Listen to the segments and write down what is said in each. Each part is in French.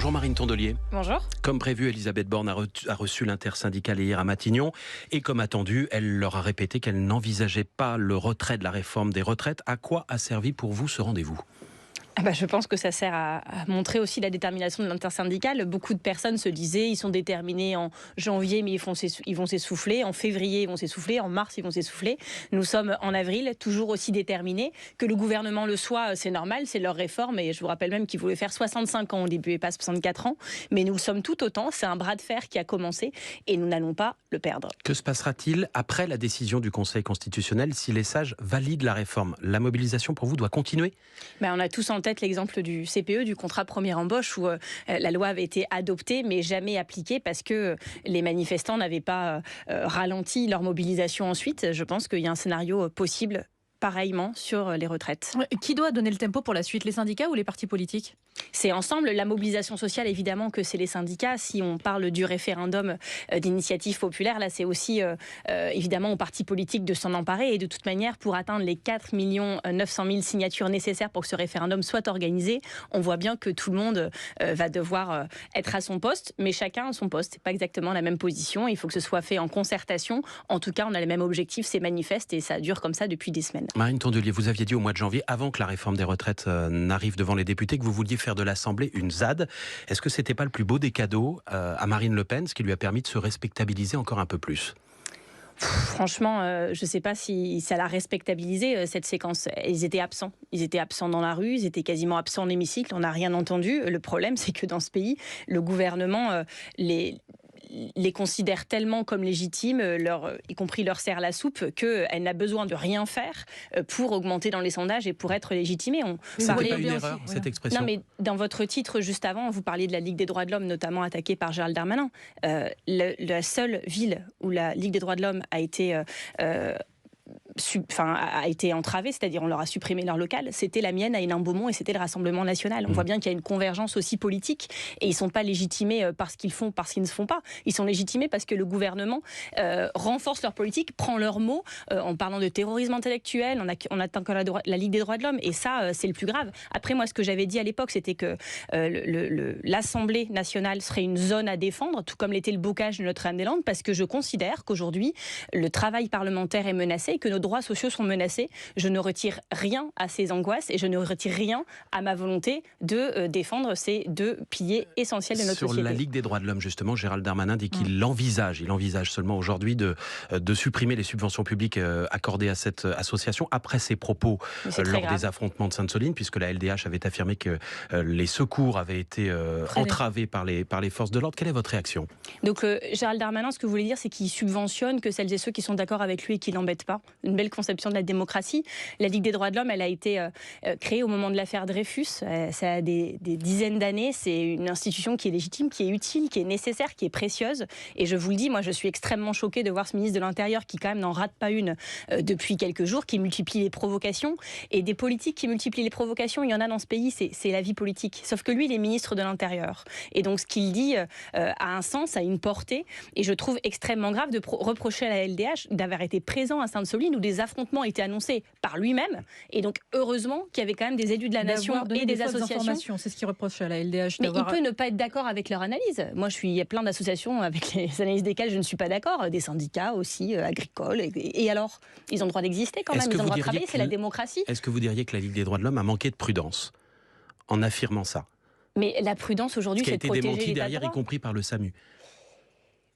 Bonjour Marine Tondelier. Bonjour. Comme prévu, Elisabeth Borne a reçu l'intersyndicale hier à Matignon et comme attendu, elle leur a répété qu'elle n'envisageait pas le retrait de la réforme des retraites. À quoi a servi pour vous ce rendez-vous ? Je pense que ça sert à montrer aussi la détermination de l'intersyndicale. Beaucoup de personnes se disaient ils sont déterminés en janvier, mais ils vont s'essouffler. En février, ils vont s'essouffler. En mars, ils vont s'essouffler. Nous sommes en avril, toujours aussi déterminés. Que le gouvernement le soit, c'est normal, c'est leur réforme. Et je vous rappelle même qu'ils voulaient faire 65 ans au début et pas 64 ans. Mais nous le sommes tout autant. C'est un bras de fer qui a commencé et nous n'allons pas le perdre. Que se passera-t-il après la décision du Conseil constitutionnel si les sages valident la réforme ? La mobilisation pour vous doit continuer ? On a tous en tête l'exemple du CPE, du contrat première embauche, où la loi avait été adoptée mais jamais appliquée parce que les manifestants n'avaient pas ralenti leur mobilisation ensuite. Je pense qu'il y a un scénario possible pareillement sur les retraites. Qui doit donner le tempo pour la suite, les syndicats ou les partis politiques ? C'est ensemble. La mobilisation sociale, évidemment que c'est les syndicats. Si on parle du référendum d'initiative populaire, là c'est aussi évidemment aux partis politiques de s'en emparer. Et de toute manière, pour atteindre les 4 900 000 signatures nécessaires pour que ce référendum soit organisé, on voit bien que tout le monde va devoir être à son poste, mais chacun à son poste. C'est pas exactement la même position. Il faut que ce soit fait en concertation. En tout cas, on a les mêmes objectifs, c'est manifeste et ça dure comme ça depuis des semaines. Marine Tondelier, vous aviez dit au mois de janvier, avant que la réforme des retraites n'arrive devant les députés, que vous vouliez faire de l'Assemblée une ZAD. Est-ce que c'était pas le plus beau des cadeaux à Marine Le Pen, ce qui lui a permis de se respectabiliser encore un peu plus ? Franchement, je ne sais pas si ça l'a respectabilisé, cette séquence. Ils étaient absents. Ils étaient absents dans la rue, ils étaient quasiment absents en hémicycle, on n'a rien entendu. Le problème, c'est que dans ce pays, le gouvernement les considère tellement comme légitimes, y compris leur sert la soupe, qu'elle n'a besoin de rien faire pour augmenter dans les sondages et pour être légitimée. C'était pas une erreur, cette expression ? Non, mais dans votre titre, juste avant, vous parliez de la Ligue des droits de l'homme, notamment attaquée par Gérald Darmanin. La seule ville où la Ligue des droits de l'homme a été entravée, c'est-à-dire on leur a supprimé leur local, c'était la mienne à Hénin-Beaumont et c'était le Rassemblement national. On voit bien qu'il y a une convergence aussi politique et ils ne sont pas légitimés parce qu'ils font, parce qu'ils ne font pas. Ils sont légitimés parce que le gouvernement renforce leur politique, prend leurs mots en parlant de terrorisme intellectuel, on attend que la Ligue des droits de l'homme et ça, c'est le plus grave. Après, moi, ce que j'avais dit à l'époque, c'était que l'Assemblée nationale serait une zone à défendre, tout comme l'était le bocage de Notre-Dame-des-Landes, parce que je considère qu'aujourd'hui, le travail parlementaire est menacé, que nos droits sociaux sont menacés. Je ne retire rien à ces angoisses et je ne retire rien à ma volonté de défendre ces deux piliers essentiels de notre société. Sur la Ligue des droits de l'homme, justement, Gérald Darmanin dit qu'il envisage seulement aujourd'hui de supprimer les subventions publiques accordées à cette association après ses propos lors des affrontements de Sainte-Soline, puisque la LDH avait affirmé que les secours avaient été entravés par les forces de l'ordre. Quelle est votre réaction ? Donc Gérald Darmanin, ce que vous voulez dire, c'est qu'il subventionne que celles et ceux qui sont d'accord avec lui et qui l'embêtent pas. Une belle conception de la démocratie. La Ligue des droits de l'homme, elle a été créée au moment de l'affaire Dreyfus. Ça a des dizaines d'années. C'est une institution qui est légitime, qui est utile, qui est nécessaire, qui est précieuse. Et je vous le dis, moi, je suis extrêmement choquée de voir ce ministre de l'Intérieur qui, quand même, n'en rate pas une depuis quelques jours, qui multiplie les provocations. Et des politiques qui multiplient les provocations, il y en a dans ce pays, c'est la vie politique. Sauf que lui, il est ministre de l'Intérieur. Et donc, ce qu'il dit a un sens, a une portée. Et je trouve extrêmement grave de reprocher à la LDH d'avoir été présent à Sainte-Soline où des affrontements étaient annoncés par lui-même. Et donc, heureusement qu'il y avait quand même des élus de la nation et des associations. C'est ce qui reproche à la LDH. Mais il peut ne pas être d'accord avec leur analyse. Moi, il y a plein d'associations avec les analyses desquelles je ne suis pas d'accord. Des syndicats aussi, agricoles. Et alors, ils ont le droit d'exister quand même. Ils ont le droit de travailler, c'est la démocratie. Est-ce que vous diriez que la Ligue des droits de l'homme a manqué de prudence en affirmant ça ? Mais la prudence aujourd'hui, c'est de protéger l'état de droit. Qui a été démenti derrière, y compris par le SAMU.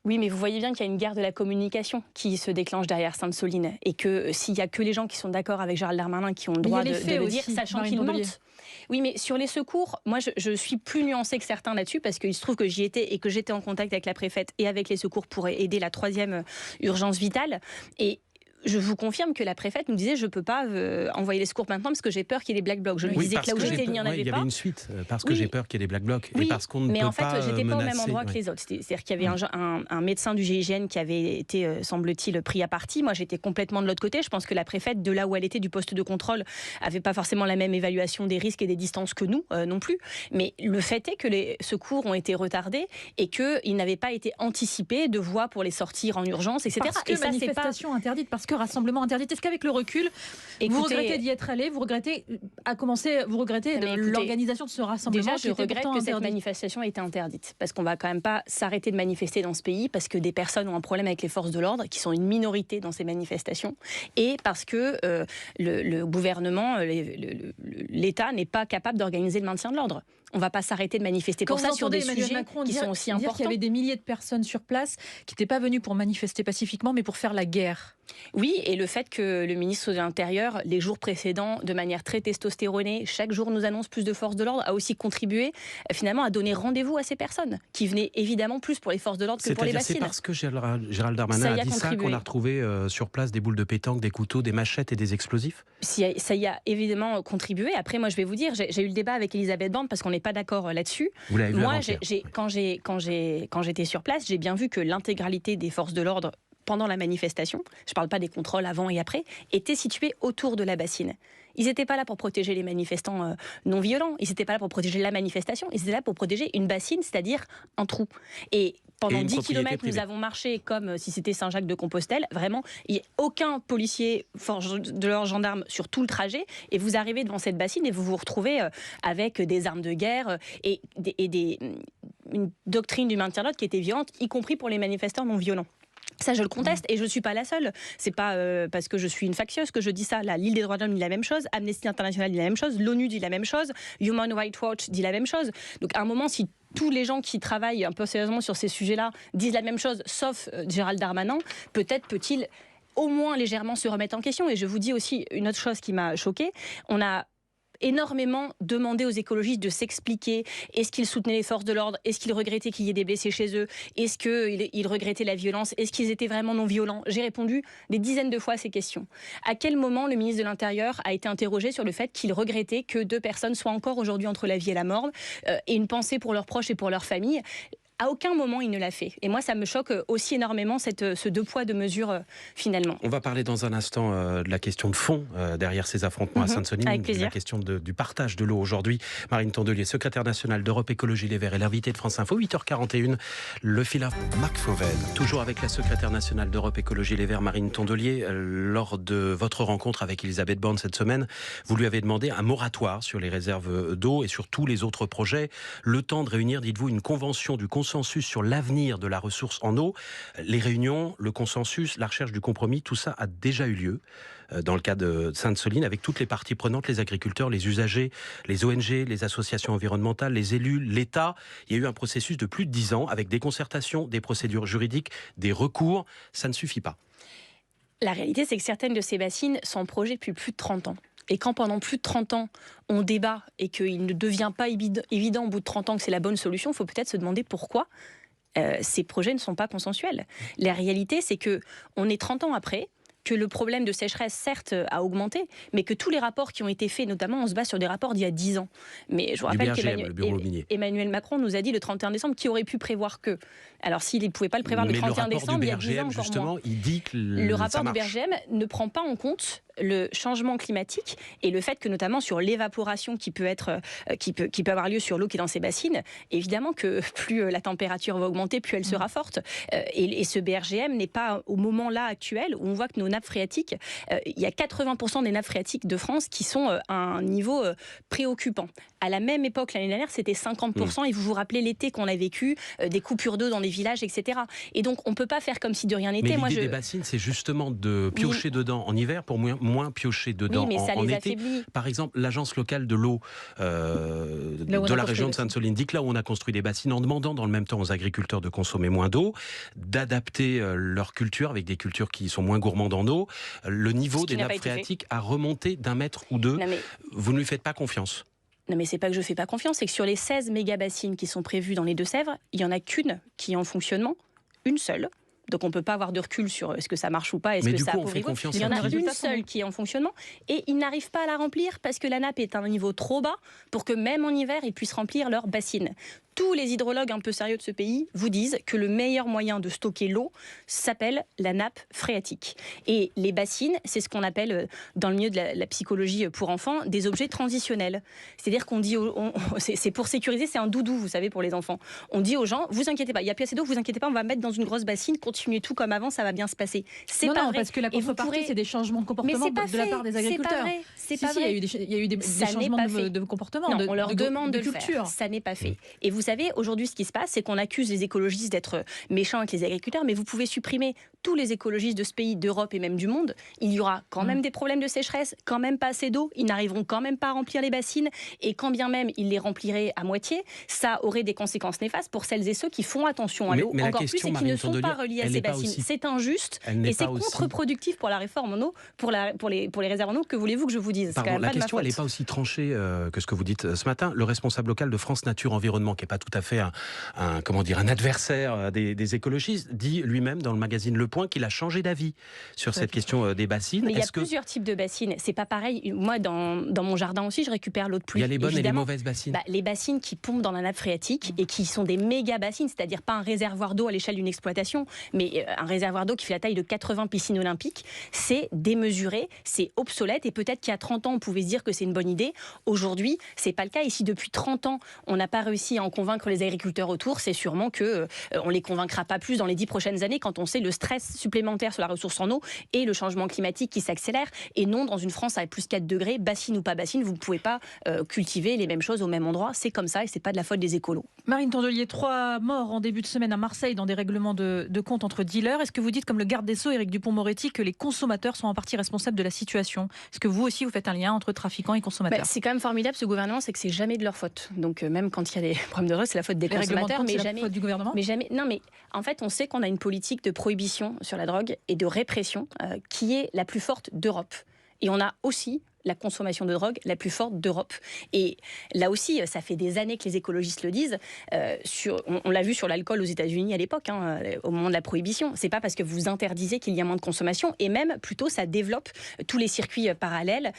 Oui, mais vous voyez bien qu'il y a une guerre de la communication qui se déclenche derrière Sainte-Soline et que s'il n'y a que les gens qui sont d'accord avec Gérald Darmanin qui ont le droit de le dire, sachant qu'ils mentent. Oui, mais sur les secours, moi je suis plus nuancée que certains là-dessus parce qu'il se trouve que j'y étais et que j'étais en contact avec la préfète et avec les secours pour aider la 3e urgence vitale. Et je vous confirme que la préfète nous disait je ne peux pas envoyer les secours maintenant parce que j'ai peur qu'il y ait des black blocs. Je lui disais que là où j'étais, il n'y en avait pas. Il y avait une suite parce que j'ai peur qu'il y ait des black blocs et parce qu'on ne peut pas menacer. Mais en fait, j'étais pas au même endroit que les autres. C'est-à-dire qu'il y avait un médecin du GIGN qui avait été, semble-t-il, pris à partie. Moi, j'étais complètement de l'autre côté. Je pense que la préfète, de là où elle était, du poste de contrôle, avait pas forcément la même évaluation des risques et des distances que nous non plus. Mais le fait est que les secours ont été retardés et qu'ils n'avaient pas été anticipés de voies pour les sortir en urgence, etc. Parce que manifestation interdite, parce que que rassemblement interdit. Est-ce qu'avec le recul, vous regrettez d'y être allé, vous regrettez de l'organisation de ce rassemblement? Déjà, je regrette que cette manifestation ait été interdite, parce qu'on va quand même pas s'arrêter de manifester dans ce pays, parce que des personnes ont un problème avec les forces de l'ordre, qui sont une minorité dans ces manifestations, et parce que le gouvernement, l'État n'est pas capable d'organiser le maintien de l'ordre. On ne va pas s'arrêter de manifester pour ça sur des sujets qui sont aussi importants. Qu'il y avait des milliers de personnes sur place qui n'étaient pas venues pour manifester pacifiquement, mais pour faire la guerre. Oui, et le fait que le ministre de l'Intérieur, les jours précédents, de manière très testostéronée, chaque jour nous annonce plus de forces de l'ordre, a aussi contribué finalement à donner rendez-vous à ces personnes, qui venaient évidemment plus pour les forces de l'ordre que pour les bassines. C'est parce que Gérald Darmanin a dit ça qu'on a retrouvé sur place des boules de pétanque, des couteaux, des machettes et des explosifs? Ça y a évidemment contribué. Après, moi, je vais vous dire, j'ai eu le débat avec Elisabeth Borne parce qu'on n'est pas d'accord là-dessus. Vous l'avez vu moi, avant-hier. quand j'étais sur place, j'ai bien vu que l'intégralité des forces de l'ordre pendant la manifestation, je ne parle pas des contrôles avant et après, étaient situés autour de la bassine. Ils n'étaient pas là pour protéger les manifestants non violents, ils n'étaient pas là pour protéger la manifestation, ils étaient là pour protéger une bassine, c'est-à-dire un trou. Et pendant 10 km, nous avons marché comme si c'était Saint-Jacques-de-Compostelle. Vraiment, il n'y a aucun policier, force de l'ordre, gendarme sur tout le trajet. Et vous arrivez devant cette bassine et vous vous retrouvez avec des armes de guerre et une doctrine du maintien de l'ordre qui était violente, y compris pour les manifestants non violents. Ça, je le conteste et je ne suis pas la seule. C'est pas parce que je suis une factieuse que je dis ça. La Ligue des droits de l'homme dit la même chose, Amnesty International dit la même chose, l'ONU dit la même chose, Human Rights Watch dit la même chose. Donc à un moment, si tous les gens qui travaillent un peu sérieusement sur ces sujets-là disent la même chose, sauf Gérald Darmanin, peut-être peut-il au moins légèrement se remettre en question. Et je vous dis aussi une autre chose qui m'a choquée. On a énormément demandé aux écologistes de s'expliquer. Est-ce qu'ils soutenaient les forces de l'ordre? Est-ce qu'ils regrettaient qu'il y ait des blessés chez eux? Est-ce qu'ils regrettaient la violence? Est-ce qu'ils étaient vraiment non violents? J'ai répondu des dizaines de fois à ces questions. À quel moment le ministre de l'Intérieur a été interrogé sur le fait qu'il regrettait que 2 personnes soient encore aujourd'hui entre la vie et la mort, et une pensée pour leurs proches et pour leurs familles? À aucun moment, il ne l'a fait. Et moi, ça me choque aussi énormément, ce 2 poids, 2 mesures, finalement. On va parler dans un instant de la question de fond derrière ces affrontements à Sainte-Soline. Avec plaisir. La question du partage de l'eau aujourd'hui. Marine Tondelier, secrétaire nationale d'Europe Écologie Les Verts, est l'invitée de France Info, 8h41. Le fil à Marc Fauvel. Toujours avec la secrétaire nationale d'Europe Écologie Les Verts, Marine Tondelier. Lors de votre rencontre avec Elisabeth Borne cette semaine, vous lui avez demandé un moratoire sur les réserves d'eau et sur tous les autres projets. Le temps de réunir, dites-vous, une convention du consensus sur l'avenir de la ressource en eau. Les réunions, le consensus, la recherche du compromis, tout ça a déjà eu lieu dans le cas de Sainte-Soline, avec toutes les parties prenantes, les agriculteurs, les usagers, les ONG, les associations environnementales, les élus, l'État. Il y a eu un processus de plus de 10 ans avec des concertations, des procédures juridiques, des recours. Ça ne suffit pas. La réalité, c'est que certaines de ces bassines sont en projet depuis plus de 30 ans. Et quand pendant plus de 30 ans, on débat et qu'il ne devient pas évident au bout de 30 ans que c'est la bonne solution, il faut peut-être se demander pourquoi ces projets ne sont pas consensuels. La réalité, c'est qu'on est 30 ans après, que le problème de sécheresse, certes, a augmenté, mais que tous les rapports qui ont été faits, notamment, on se base sur des rapports d'il y a 10 ans. Mais je vous rappelle qu'Emmanuel Macron nous a dit le 31 décembre qu'il aurait pu prévoir que. Alors, s'il ne pouvait pas le prévoir le 31 décembre, il y a 10 ans encore moins. Il dit que le rapport du BRGM ne prend pas en compte le changement climatique et le fait que, notamment, sur l'évaporation qui peut avoir lieu sur l'eau qui est dans ces bassines, évidemment que plus la température va augmenter, plus elle sera forte. Et ce BRGM n'est pas au moment là actuel où on voit que nos nappes phréatiques, il y a 80% des nappes phréatiques de France qui sont à un niveau préoccupant. À la même époque, l'année dernière, c'était 50%. Et vous vous rappelez l'été qu'on a vécu, des coupures d'eau dans des villages, etc. Et donc, on ne peut pas faire comme si de rien n'était. Mais l'idée des bassines, c'est justement de piocher dedans en hiver pour moins piocher dedans en été. Affaiblit. Par exemple, l'agence locale de l'eau de la région de Sainte-Soline dit que là où on a construit des bassines, en demandant dans le même temps aux agriculteurs de consommer moins d'eau, d'adapter leur culture avec des cultures qui sont moins gourmandes en eau, le niveau des nappes phréatiques a remonté d'1 mètre ou 2. Vous ne lui faites pas confiance? Non, mais c'est pas que je fais pas confiance, c'est que sur les 16 méga-bassines qui sont prévues dans les Deux-Sèvres, il y en a qu'une qui est en fonctionnement, une seule. Donc on ne peut pas avoir de recul sur est-ce que ça marche ou pas, est-ce que ça appauvrit. Il y en a une seule qui est en fonctionnement et ils n'arrivent pas à la remplir parce que la nappe est à un niveau trop bas pour que même en hiver, ils puissent remplir leur bassine. Tous les hydrologues un peu sérieux de ce pays vous disent que le meilleur moyen de stocker l'eau s'appelle la nappe phréatique. Et les bassines, c'est ce qu'on appelle dans le milieu de la psychologie pour enfants des objets transitionnels. C'est-à-dire qu'on dit, c'est pour sécuriser, c'est un doudou, vous savez, pour les enfants. On dit aux gens, vous inquiétez pas, il n'y a plus assez d'eau, vous inquiétez pas, on va mettre dans une grosse bassine, continuez tout comme avant, ça va bien se passer. C'est pas vrai. Parce que la contrepartie, c'est des changements de comportement de la part des agriculteurs. C'est pas vrai. Il y a eu des changements de comportement, non, on leur demande de le culture. Faire. Ça n'est pas fait. Et vous savez, aujourd'hui, ce qui se passe, c'est qu'on accuse les écologistes d'être méchants avec les agriculteurs, mais vous pouvez supprimer tous les écologistes de ce pays, d'Europe et même du monde. Il y aura quand même des problèmes de sécheresse, quand même pas assez d'eau, ils n'arriveront quand même pas à remplir les bassines, et quand bien même ils les rempliraient à moitié, ça aurait des conséquences néfastes pour celles et ceux qui font attention à l'eau, encore plus, et qui ne sont pas reliés à ces bassines. C'est injuste, et c'est contre-productif pour la réforme en eau, pour les réserves en eau. Que voulez-vous que je vous dise? Pardon, la question, elle n'est pas aussi tranchée que ce que vous dites ce matin. Le responsable local de France Nature Environnement, qui n'est pas tout à fait un adversaire des écologistes, dit lui-même dans le magazine Le Point qu'il a changé d'avis sur cette question des bassines. Mais il y a plusieurs types de bassines. C'est pas pareil. Moi, dans mon jardin aussi, je récupère l'eau de pluie. Il y a les bonnes évidemment. et les mauvaises bassines. Les bassines qui pompent dans la nappe phréatique et qui sont des méga bassines, c'est-à-dire pas un réservoir d'eau à l'échelle d'une exploitation, mais un réservoir d'eau qui fait la taille de 80 piscines olympiques, c'est démesuré, c'est obsolète, et peut-être qu'il y a 30 ans, on pouvait se dire que c'est une bonne idée. Aujourd'hui, c'est pas le cas. Et si depuis 30 ans, on n'a pas réussi à en convaincre les agriculteurs autour, c'est sûrement que on les convaincra pas plus dans les 10 prochaines années, quand on sait le stress supplémentaire sur la ressource en eau et le changement climatique qui s'accélère. Et non, dans une France avec plus 4 degrés, bassine ou pas bassine, vous ne pouvez pas cultiver les mêmes choses au même endroit. C'est comme ça, et c'est pas de la faute des écolos. Marine Tondelier, 3 morts en début de semaine à Marseille dans des règlements de compte entre dealers. Est-ce que vous dites, comme le garde des Sceaux, Éric Dupond-Moretti, que les consommateurs sont en partie responsables de la situation? Est-ce que vous aussi, vous faites un lien entre trafiquants et consommateurs? C'est quand même formidable, ce gouvernement, c'est que c'est jamais de leur faute. Donc même quand il y a des problèmes de drogue, c'est la faute des consommateurs, mais jamais la faute du gouvernement. Mais jamais. Non, mais en fait, on sait qu'on a une politique de prohibition sur la drogue et de répression qui est la plus forte d'Europe. Et on a aussi la consommation de drogue la plus forte d'Europe. Et là aussi, ça fait des années que les écologistes le disent. On l'a vu sur l'alcool aux États-Unis à l'époque, au moment de la prohibition. C'est pas parce que vous interdisez qu'il y a moins de consommation, et même plutôt ça développe tous les circuits parallèles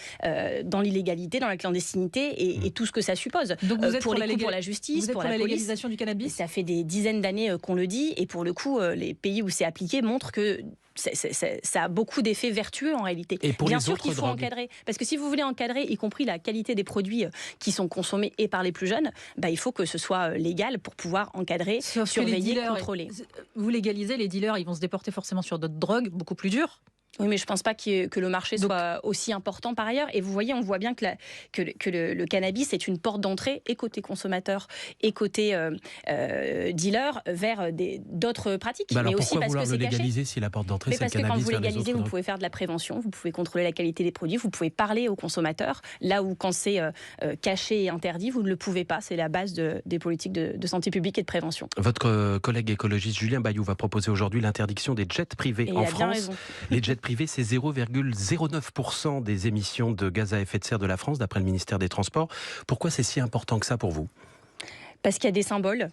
dans l'illégalité, dans la clandestinité et tout ce que ça suppose. Donc vous êtes pour la justice, pour la légalisation du cannabis. Ça fait des dizaines d'années qu'on le dit, et pour le coup, les pays où c'est appliqué montrent que ça a beaucoup d'effets vertueux en réalité. Et pour bien les sûr autres qu'il faut drogues, encadrer, parce que si vous voulez encadrer, y compris la qualité des produits qui sont consommés et par les plus jeunes, il faut que ce soit légal pour pouvoir encadrer, surveiller, contrôler. Vous légalisez, les dealers, ils vont se déporter forcément sur d'autres drogues beaucoup plus dures. Oui, mais je ne pense pas que le marché soit aussi important par ailleurs. Et vous voyez, on voit bien que le cannabis est une porte d'entrée, et côté consommateur et côté dealer, vers d'autres pratiques. Alors mais aussi pourquoi parce vouloir que le c'est légaliser caché. si la porte d'entrée, Mais c'est le parce que cannabis? quand vous légalisez, vous pouvez faire de la prévention, vous pouvez contrôler la qualité des produits, vous pouvez parler aux consommateurs. Là où quand c'est caché et interdit, vous ne le pouvez pas. C'est la base des politiques de santé publique et de prévention. Votre collègue écologiste Julien Bayou va proposer aujourd'hui l'interdiction des jets privés en France. Les jets privés, c'est 0,09% des émissions de gaz à effet de serre de la France, d'après le ministère des Transports. Pourquoi c'est si important que ça pour vous ? Parce qu'il y a des symboles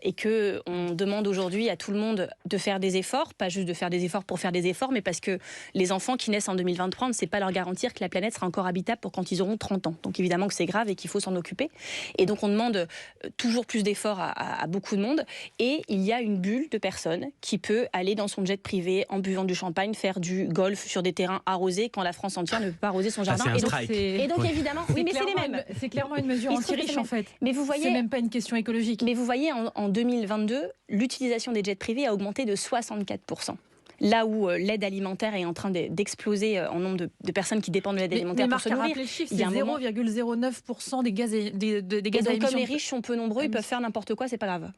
et qu'on demande aujourd'hui à tout le monde de faire des efforts, pas juste de faire des efforts pour faire des efforts, mais parce que les enfants qui naissent en 2023, on ne sait pas leur garantir que la planète sera encore habitable pour quand ils auront 30 ans. Donc évidemment que c'est grave et qu'il faut s'en occuper. Et donc on demande toujours plus d'efforts à beaucoup de monde. Et il y a une bulle de personnes qui peut aller dans son jet privé en buvant du champagne, faire du golf sur des terrains arrosés quand la France entière ne peut pas arroser son jardin. Et donc évidemment, oui, mais c'est les mêmes. C'est clairement une mesure anti-riche en fait. Mais vous voyez, c'est même pas une question écologique. Mais vous voyez, en 2022, l'utilisation des jets privés a augmenté de 64%. Là où l'aide alimentaire est en train d'exploser en nombre de personnes qui dépendent de l'aide alimentaire pour se nourrir. Le chiffre, c'est 0,09% des gaz à émissions. Comme les riches sont peu nombreux, ils peuvent faire n'importe quoi, c'est pas grave.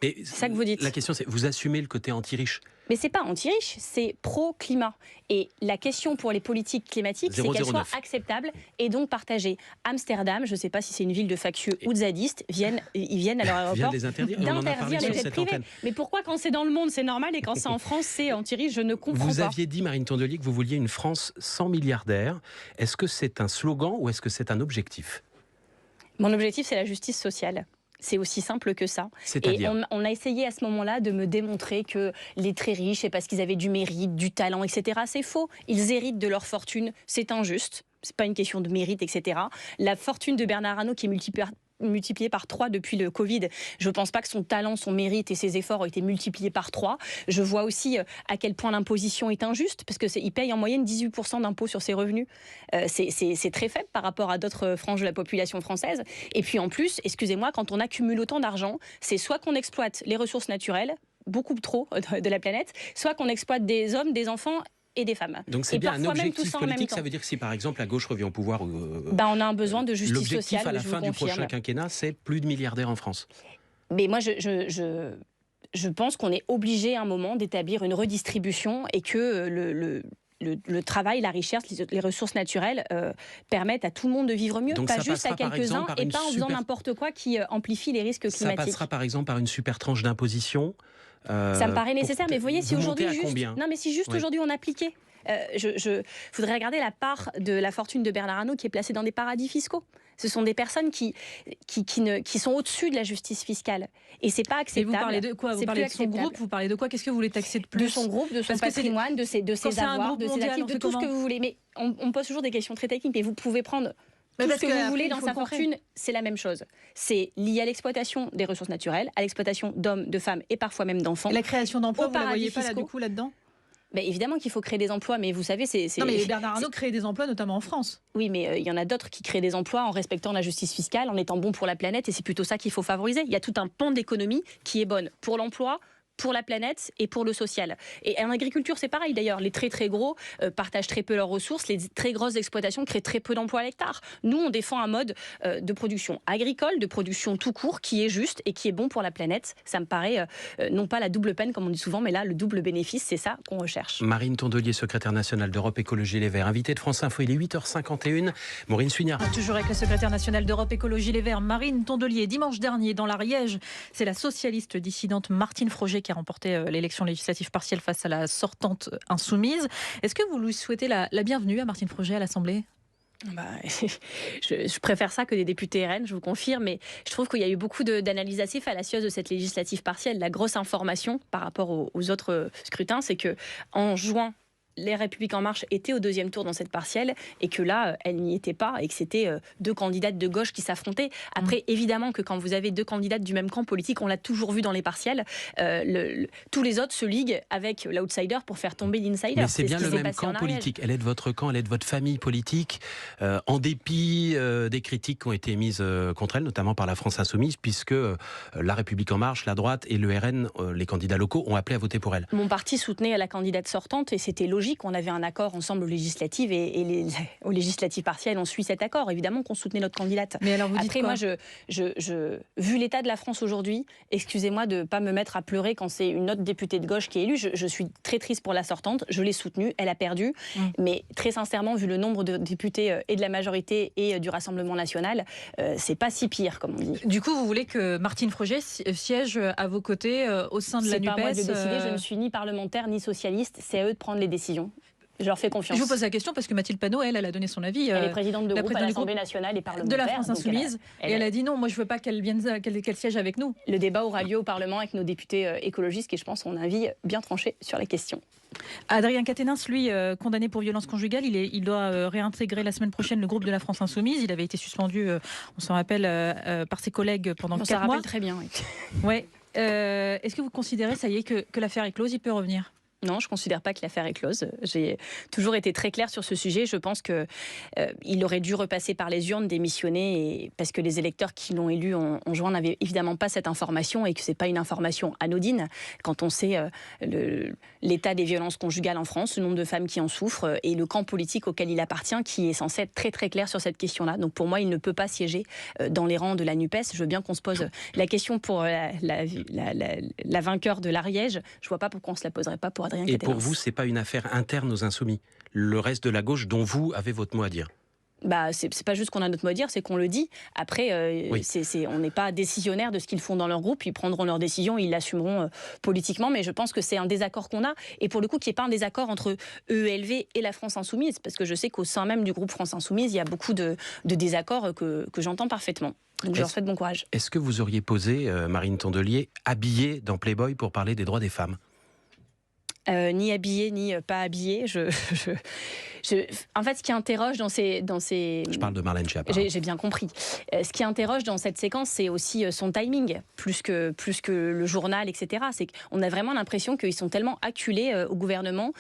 Mais c'est ça que vous dites. La question, c'est vous assumez le côté anti-riche. Mais c'est pas anti-riche, c'est pro-climat. Et la question pour les politiques climatiques, c'est qu'elles soient acceptables et donc partagées. Amsterdam, je ne sais pas si c'est une ville de factieux ou de zadistes, ils viennent à leur aéroport d'interdire les jets privés. Mais pourquoi quand c'est dans le monde, c'est normal, et quand c'est en France, c'est anti-riche? Je ne comprends pas. Vous aviez dit, Marine Tondelier, que vous vouliez une France sans milliardaires. Est-ce que c'est un slogan ou est-ce que c'est un objectif? Mon objectif, c'est la justice sociale. C'est aussi simple que ça. Et on a essayé à ce moment-là de me démontrer que les très riches, c'est parce qu'ils avaient du mérite, du talent, etc. C'est faux. Ils héritent de leur fortune. C'est injuste. C'est pas une question de mérite, etc. La fortune de Bernard Arnault, qui est multiplié par 3 depuis le Covid. Je ne pense pas que son talent, son mérite et ses efforts ont été multipliés par 3. Je vois aussi à quel point l'imposition est injuste, parce qu'il paye en moyenne 18% d'impôts sur ses revenus. C'est très faible par rapport à d'autres franges de la population française. Et puis en plus, excusez-moi, quand on accumule autant d'argent, c'est soit qu'on exploite les ressources naturelles, beaucoup trop de la planète, soit qu'on exploite des hommes, des enfants et des femmes. Donc c'est bien un objectif politique, ça veut dire que si par exemple la gauche revient au pouvoir... on a un besoin de justice sociale. L'objectif à la fin du prochain quinquennat, c'est plus de milliardaires en France. Mais moi, je pense qu'on est obligé à un moment d'établir une redistribution et que le travail, la richesse, les ressources naturelles permettent à tout le monde de vivre mieux, donc pas juste à quelques-uns et pas en faisant n'importe quoi qui amplifie les risques climatiques. Ça passera par exemple par une super tranche d'imposition. Ça me paraît nécessaire, mais vous voyez, si aujourd'hui aujourd'hui on appliquait, je voudrais regarder la part de la fortune de Bernard Arnault qui est placée dans des paradis fiscaux. Ce sont des personnes qui sont au-dessus de la justice fiscale. Et c'est pas acceptable. Et vous parlez de quoi? Vous parlez de son groupe? Vous parlez de quoi? Qu'est-ce que vous voulez taxer de plus? De son groupe, de son patrimoine, de ses avoirs, de ses actifs, de tout ce que vous voulez. Mais on pose toujours des questions très techniques, mais vous pouvez prendre... Tout ce que vous voulez dans sa fortune, c'est la même chose. C'est lié à l'exploitation des ressources naturelles, à l'exploitation d'hommes, de femmes et parfois même d'enfants. Et la création d'emplois, vous ne la voyez pas là-dedans? Mais évidemment qu'il faut créer des emplois, mais vous savez, Non, mais Bernard Arnault crée des emplois, notamment en France. Oui, mais il y en a d'autres qui créent des emplois en respectant la justice fiscale, en étant bon pour la planète, et c'est plutôt ça qu'il faut favoriser. Il y a tout un pan d'économie qui est bonne pour l'emploi, pour la planète et pour le social. Et en agriculture, c'est pareil d'ailleurs. Les très très gros partagent très peu leurs ressources. Les très grosses exploitations créent très peu d'emplois à l'hectare. Nous, on défend un mode de production agricole, de production tout court, qui est juste et qui est bon pour la planète. Ça me paraît non pas la double peine, comme on dit souvent, mais là, le double bénéfice, c'est ça qu'on recherche. Marine Tondelier, secrétaire nationale d'Europe Écologie Les Verts, invitée de France Info, il est 8h51. Maureen Suignard. Toujours avec la secrétaire nationale d'Europe Écologie Les Verts, Marine Tondelier. Dimanche dernier, dans l'Ariège, c'est la socialiste dissidente Martine Froger qui a remporté l'élection législative partielle face à la sortante insoumise. Est-ce que vous lui souhaitez la bienvenue à Martine Froger à l'Assemblée ? Je préfère ça que des députés RN, je vous confirme, mais je trouve qu'il y a eu beaucoup d'analyses assez fallacieuses de cette législative partielle. La grosse information par rapport aux autres scrutins, c'est que en juin, les Républicains en marche étaient au deuxième tour dans cette partielle et que là, elle n'y était pas et que c'était deux candidates de gauche qui s'affrontaient. Après, évidemment que quand vous avez deux candidates du même camp politique, on l'a toujours vu dans les partielles, tous les autres se liguent avec l'outsider pour faire tomber l'insider. Mais c'est bien le même camp politique. Elle est de votre camp, elle est de votre famille politique, en dépit des critiques qui ont été émises contre elle, notamment par la France Insoumise, puisque la République en marche, la droite et le RN, les candidats locaux, ont appelé à voter pour elle. Mon parti soutenait la candidate sortante et c'était logique. On avait un accord ensemble aux législatives et aux législatives partielles, on suit cet accord. Évidemment qu'on soutenait notre candidate. Mais alors vous dites après, quoi ? Moi, vu l'état de la France aujourd'hui, excusez-moi de ne pas me mettre à pleurer quand c'est une autre députée de gauche qui est élue. Je suis très triste pour la sortante. Je l'ai soutenue, elle a perdu. Mais très sincèrement, vu le nombre de députés et de la majorité et du Rassemblement national, c'est pas si pire, comme on dit. Du coup, vous voulez que Martine Froger siège à vos côtés au sein de la NUPES ? C'est pas à moi de décider. Je ne suis ni parlementaire ni socialiste. C'est à eux de prendre les décisions. Je leur fais confiance. Je vous pose la question parce que Mathilde Panot, elle a donné son avis. Elle est présidente de groupe à l'Assemblée nationale et parlementaire. De la France Insoumise. Et elle a dit non, moi je veux pas qu'elle siège avec nous. Le débat aura lieu au Parlement avec nos députés écologistes qui, je pense, ont un avis bien tranché sur la question. Adrien Quatennens, lui, condamné pour violence conjugale, il doit réintégrer la semaine prochaine le groupe de la France Insoumise. Il avait été suspendu, on s'en rappelle, par ses collègues pendant 4 mois. On s'en rappelle très bien, oui. Ouais. Est-ce que vous considérez, ça y est, que l'affaire est close, il peut revenir ? Non, je ne considère pas que l'affaire est close. J'ai toujours été très claire sur ce sujet. Je pense qu'il aurait dû repasser par les urnes, démissionner, parce que les électeurs qui l'ont élu en juin n'avaient évidemment pas cette information et que ce n'est pas une information anodine. Quand on sait l'état des violences conjugales en France, le nombre de femmes qui en souffrent et le camp politique auquel il appartient qui est censé être très très clair sur cette question-là. Donc pour moi, il ne peut pas siéger dans les rangs de la NUPES. Je veux bien qu'on se pose la question pour la vainqueur de l'Ariège. Je ne vois pas pourquoi on ne se la poserait pas pour Adrien Quatennens. Et pour vous, c'est pas une affaire interne aux Insoumis, le reste de la gauche dont vous avez votre mot à dire? C'est pas juste qu'on a notre mot à dire, c'est qu'on le dit. Après, oui. On n'est pas décisionnaire de ce qu'ils font dans leur groupe. Ils prendront leurs décisions, ils l'assumeront politiquement. Mais je pense que c'est un désaccord qu'on a. Et pour le coup, qu'il n'y ait pas un désaccord entre EELV et la France Insoumise. Parce que je sais qu'au sein même du groupe France Insoumise, il y a beaucoup de désaccords que j'entends parfaitement. Donc je leur souhaite bon courage. Est-ce que vous auriez posé, Marine Tondelier, habillée dans Playboy pour parler des droits des femmes ? Ni habillé, ni pas habillé. En fait, ce qui interroge dans ces... Je parle de Marlène Schiappa. J'ai bien compris. Ce qui interroge dans cette séquence, c'est aussi son timing, plus que le journal, etc. C'est qu'on a vraiment l'impression qu'ils sont tellement acculés au gouvernement,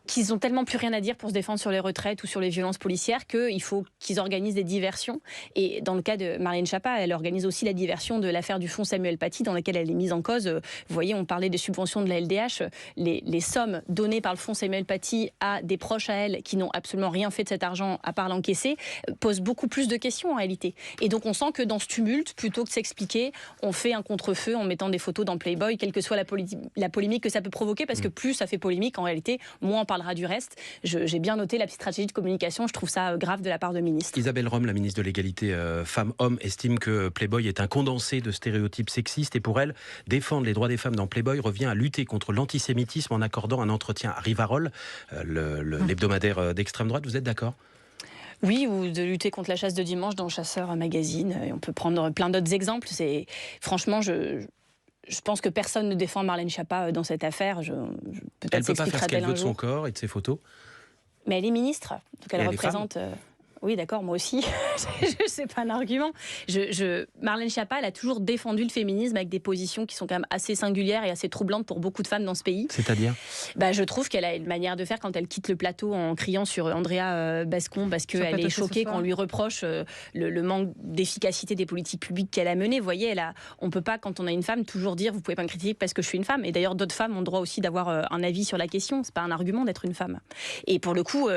qu'ils n'ont tellement plus rien à dire pour se défendre sur les retraites ou sur les violences policières qu'il faut qu'ils organisent des diversions. Et dans le cas de Marlène Schiappa, elle organise aussi la diversion de l'affaire du fonds Samuel Paty, dans laquelle elle est mise en cause. Vous voyez, on parlait des subventions de la LDH. Les sommes données par le fonds Samuel Paty à des proches à elle qui n'ont absolument rien fait de cet argent à part l'encaisser posent beaucoup plus de questions en réalité. Et donc on sent que dans ce tumulte, plutôt que de s'expliquer, on fait un contre-feu en mettant des photos dans Playboy, quelle que soit la polémique que ça peut provoquer, parce que plus ça fait polémique, en réalité, moins on parlera du reste. J'ai bien noté la petite stratégie de communication, je trouve ça grave de la part de ministre. Isabelle Rome, la ministre de l'égalité femmes-hommes, estime que Playboy est un condensé de stéréotypes sexistes et pour elle, défendre les droits des femmes dans Playboy revient à lutter contre l'antisémitisme en accordant un entretien à Rivarol, l'hebdomadaire d'extrême droite. Vous êtes d'accord ? Oui, ou de lutter contre la chasse de dimanche dans Chasseur Magazine. Et on peut prendre plein d'autres exemples. Franchement, je pense que personne ne défend Marlène Schiappa dans cette affaire. Elle ne peut pas faire ce qu'elle veut de son corps et de ses photos. Mais elle est ministre, donc elle représente... Oui, d'accord, moi aussi. C'est pas un argument. Marlène Schiappa, elle a toujours défendu le féminisme avec des positions qui sont quand même assez singulières et assez troublantes pour beaucoup de femmes dans ce pays. C'est-à-dire ? Je trouve qu'elle a une manière de faire quand elle quitte le plateau en criant sur Andrea Bascon parce qu'elle est choquée qu'on lui reproche le manque d'efficacité des politiques publiques qu'elle a menées. Vous voyez, on peut pas, quand on a une femme, toujours dire vous pouvez pas me critiquer parce que je suis une femme. Et d'ailleurs, d'autres femmes ont le droit aussi d'avoir un avis sur la question. C'est pas un argument d'être une femme. Et pour le coup,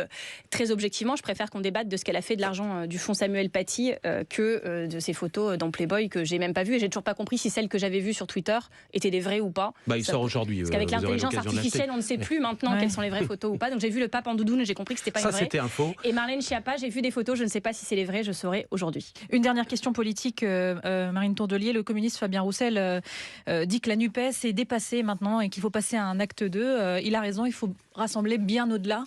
très objectivement, je préfère qu'on débatte de ce qu'elle a fait de l'argent du fonds Samuel Paty que de ces photos dans Playboy que j'ai même pas vues et j'ai toujours pas compris si celles que j'avais vues sur Twitter étaient des vraies ou pas. Il sort aujourd'hui. Parce qu'avec l'intelligence artificielle, on ne sait plus maintenant quelles sont les vraies photos ou pas. Donc j'ai vu le pape en doudoune et j'ai compris que c'était pas une vraie. Ça, c'était un faux. Et Marlène Schiappa, j'ai vu des photos, je ne sais pas si c'est les vraies, je saurai aujourd'hui. Une dernière question politique, Marine Tondelier. Le communiste Fabien Roussel dit que la NUPES est dépassée maintenant et qu'il faut passer à un acte 2. Il a raison, il faut rassembler bien au-delà.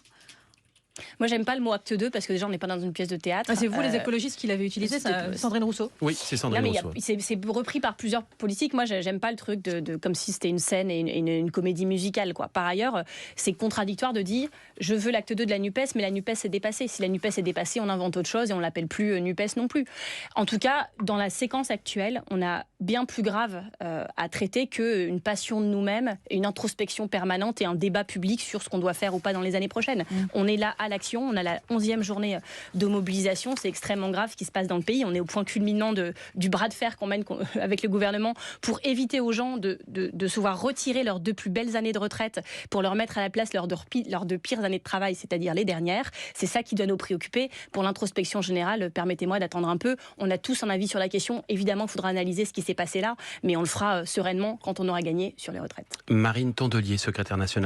Moi, j'aime pas le mot acte 2 parce que déjà, on n'est pas dans une pièce de théâtre. C'est vous, les écologistes, qui l'avez utilisé, Sandrine Rousseau ? Oui, c'est Sandrine Rousseau. C'est repris par plusieurs politiques. Moi, j'aime pas le truc comme si c'était une scène et une comédie musicale, quoi. Par ailleurs, c'est contradictoire de dire je veux l'acte 2 de la NUPES, mais la NUPES est dépassée. Si la NUPES est dépassée, on invente autre chose et on l'appelle plus NUPES non plus. En tout cas, dans la séquence actuelle, on a bien plus grave à traiter qu'une passion de nous-mêmes, une introspection permanente et un débat public sur ce qu'on doit faire ou pas dans les années prochaines. On est là à l'action, on a la 11e journée de mobilisation, c'est extrêmement grave ce qui se passe dans le pays, on est au point culminant du bras de fer qu'on mène avec le gouvernement pour éviter aux gens de se voir retirer leurs 2 plus belles années de retraite pour leur mettre à la place leurs 2 pires années de travail, c'est-à-dire les dernières. C'est ça qui doit nous préoccuper. Pour l'introspection générale, permettez-moi d'attendre un peu. On a tous un avis sur la question. Évidemment, il faudra analyser ce qui s'est passé là, mais on le fera sereinement quand on aura gagné sur les retraites. Marine Tondelier, secrétaire nationale